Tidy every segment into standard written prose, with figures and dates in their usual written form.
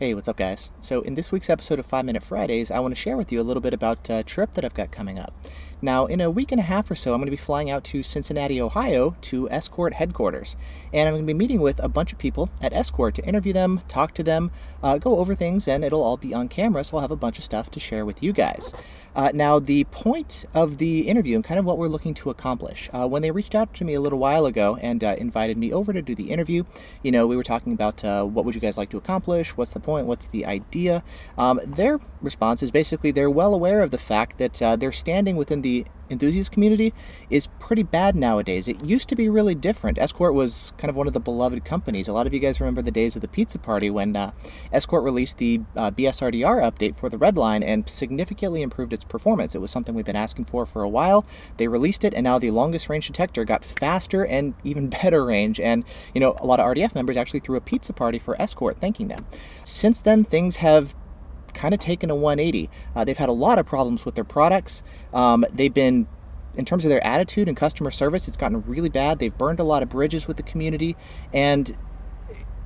Hey, what's up, guys? So, in this week's episode of 5 Minute Fridays, I want to share with you a little bit about a trip that I've got coming up. Now, in a week and a half or so, I'm going to be flying out to Cincinnati, Ohio to Escort headquarters. And I'm going to be meeting with a bunch of people at Escort to interview them, talk to them, go over things, and it'll all be on camera, so I'll have a bunch of stuff to share with you guys. Now, the point of the interview and kind of what we're looking to accomplish, when they reached out to me a little while ago and invited me over to do the interview, we were talking about what would you guys like to accomplish, what's the point, what's the idea. Their response is basically they're well aware of the fact that their standing within the enthusiast community is pretty bad nowadays. It used to be really different. Escort was kind of one of the beloved companies. A lot of you guys remember the days of the pizza party when Escort released the BSRDR update for the Red Line and significantly improved its performance. It was something we've been asking for a while. They released it, and now the longest range detector got faster and even better range. And a lot of RDF members actually threw a pizza party for Escort thanking them. Since then, things have kind of taken a 180. They've had a lot of problems with their products. They've been, in terms of their attitude and customer service, it's gotten really bad. They've burned a lot of bridges with the community, and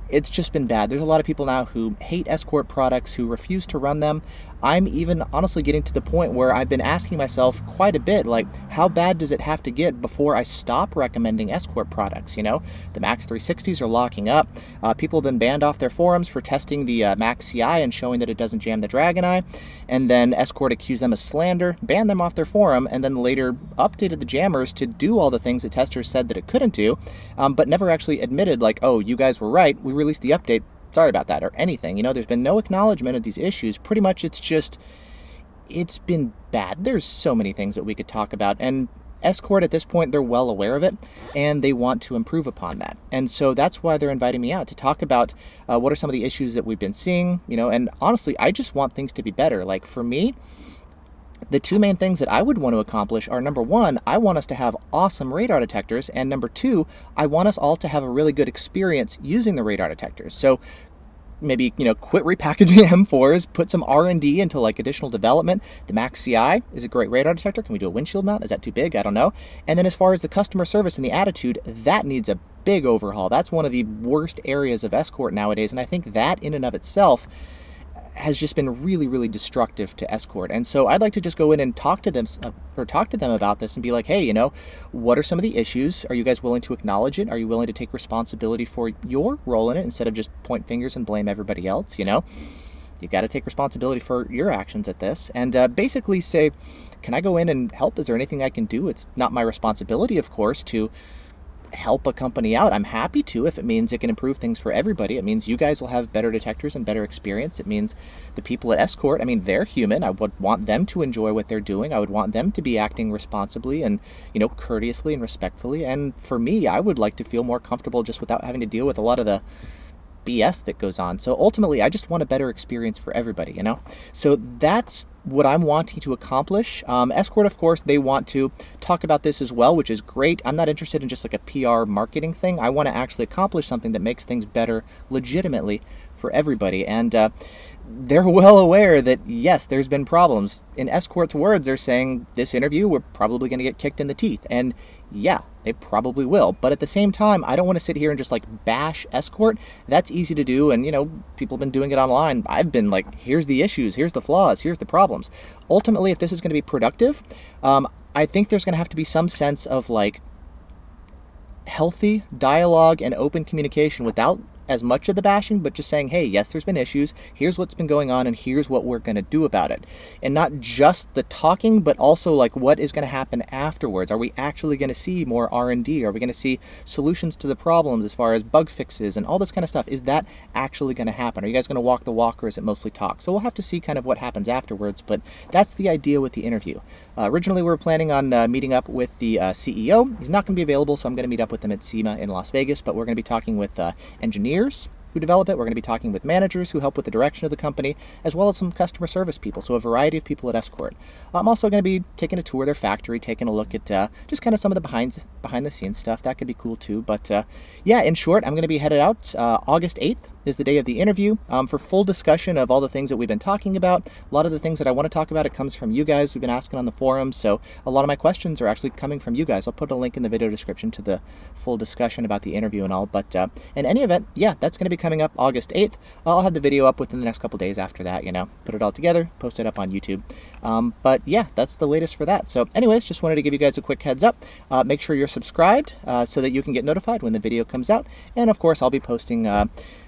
it's just been bad. There's a lot of people now who hate Escort products, who refuse to run them. I'm even honestly getting to the point where I've been asking myself quite a bit, like, how bad does it have to get before I stop recommending Escort products? The Max 360s are locking up. People have been banned off their forums for testing the Max CI and showing that it doesn't jam the Dragon Eye. And then Escort accused them of slander, banned them off their forum, and then later updated the jammers to do all the things that testers said that it couldn't do, but never actually admitted, like, oh, you guys were right, we released the update, sorry about that, or anything. There's been no acknowledgement of these issues. Pretty much it's been bad. There's so many things that we could talk about, and Escort at this point, they're well aware of it, and they want to improve upon that. And so that's why they're inviting me out to talk about what are some of the issues that we've been seeing, and honestly, I just want things to be better. Like, for me, the two main things that I would want to accomplish are, number one, I want us to have awesome radar detectors, and number two, I want us all to have a really good experience using the radar detectors. So maybe, quit repackaging M4s, put some R&D into like additional development. The Max CI is a great radar detector. Can we do a windshield mount? Is that too big? I don't know. And then as far as the customer service and the attitude, that needs a big overhaul. That's one of the worst areas of Escort nowadays, and I think that in and of itself has just been really, really destructive to Escort. And so I'd like to just go in and talk to them about this and be like, hey, what are some of the issues? Are you guys willing to acknowledge it? Are you willing to take responsibility for your role in it instead of just point fingers and blame everybody else? You got to take responsibility for your actions at this, and basically say, can I go in and help? Is there anything I can do? It's not my responsibility, of course, to help a company out. I'm happy to if it means it can improve things for everybody. It means you guys will have better detectors and better experience. It means the people at Escort, they're human. I would want them to enjoy what they're doing. I would want them to be acting responsibly and, courteously and respectfully. And for me, I would like to feel more comfortable just without having to deal with a lot of the BS that goes on. So ultimately, I just want a better experience for everybody, So that's what I'm wanting to accomplish. Escort, of course, they want to talk about this as well, which is great. I'm not interested in just like a PR marketing thing. I want to actually accomplish something that makes things better legitimately for everybody. And they're well aware that, yes, there's been problems. In Escort's words, they're saying this interview, we're probably going to get kicked in the teeth. And yeah, they probably will. But at the same time, I don't want to sit here and just like bash Escort. That's easy to do. And, people have been doing it online. I've been like, here's the issues, here's the flaws, here's the problems. Ultimately, if this is going to be productive, I think there's going to have to be some sense of like healthy dialogue and open communication without as much of the bashing, but just saying, hey, yes, there's been issues, here's what's been going on, and here's what we're going to do about it. And not just the talking, but also like what is going to happen afterwards. Are we actually going to see more R&D? Are we going to see solutions to the problems as far as bug fixes and all this kind of stuff? Is that actually going to happen? Are you guys going to walk the walk, or is it mostly talk? So we'll have to see kind of what happens afterwards, but that's the idea with the interview. Originally, we were planning on meeting up with the CEO. He's not going to be available, so I'm going to meet up with him at SEMA in Las Vegas, but we're going to be talking with engineers who develop it. We're going to be talking with managers who help with the direction of the company, as well as some customer service people, so a variety of people at Escort. I'm also going to be taking a tour of their factory, taking a look at just kind of some of the behind the scenes stuff. That could be cool too. But yeah, in short, I'm going to be headed out August 8th is the day of the interview. For full discussion of all the things that we've been talking about, a lot of the things that I want to talk about, it comes from you guys who've been asking on the forums, so a lot of my questions are actually coming from you guys. I'll put a link in the video description to the full discussion about the interview and all, but in any event, yeah, that's going to be coming up August 8th. I'll have the video up within the next couple days after that, put it all together, post it up on YouTube. But yeah, that's the latest for that. So anyways, just wanted to give you guys a quick heads up. Make sure you're subscribed so that you can get notified when the video comes out. And of course, I'll be posting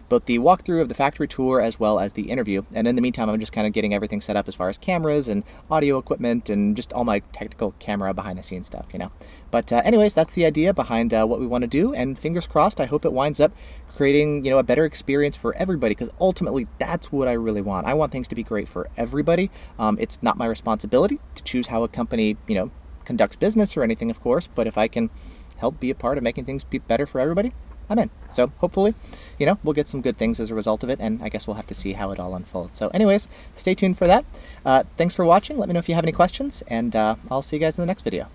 both the walkthrough of the factory tour as well as the interview. And in the meantime, I'm just kind of getting everything set up as far as cameras and audio equipment and just all my technical camera behind the scenes stuff, But anyways, that's the idea behind what we want to do. And fingers crossed, I hope it winds up creating, a better experience for everybody, because ultimately that's what I really want. I want things to be great for everybody. It's not my responsibility to choose how a company, conducts business or anything, of course, but if I can help be a part of making things be better for everybody, I'm in. So hopefully, we'll get some good things as a result of it, and I guess we'll have to see how it all unfolds. So anyways, stay tuned for that. Thanks for watching. Let me know if you have any questions, and I'll see you guys in the next video.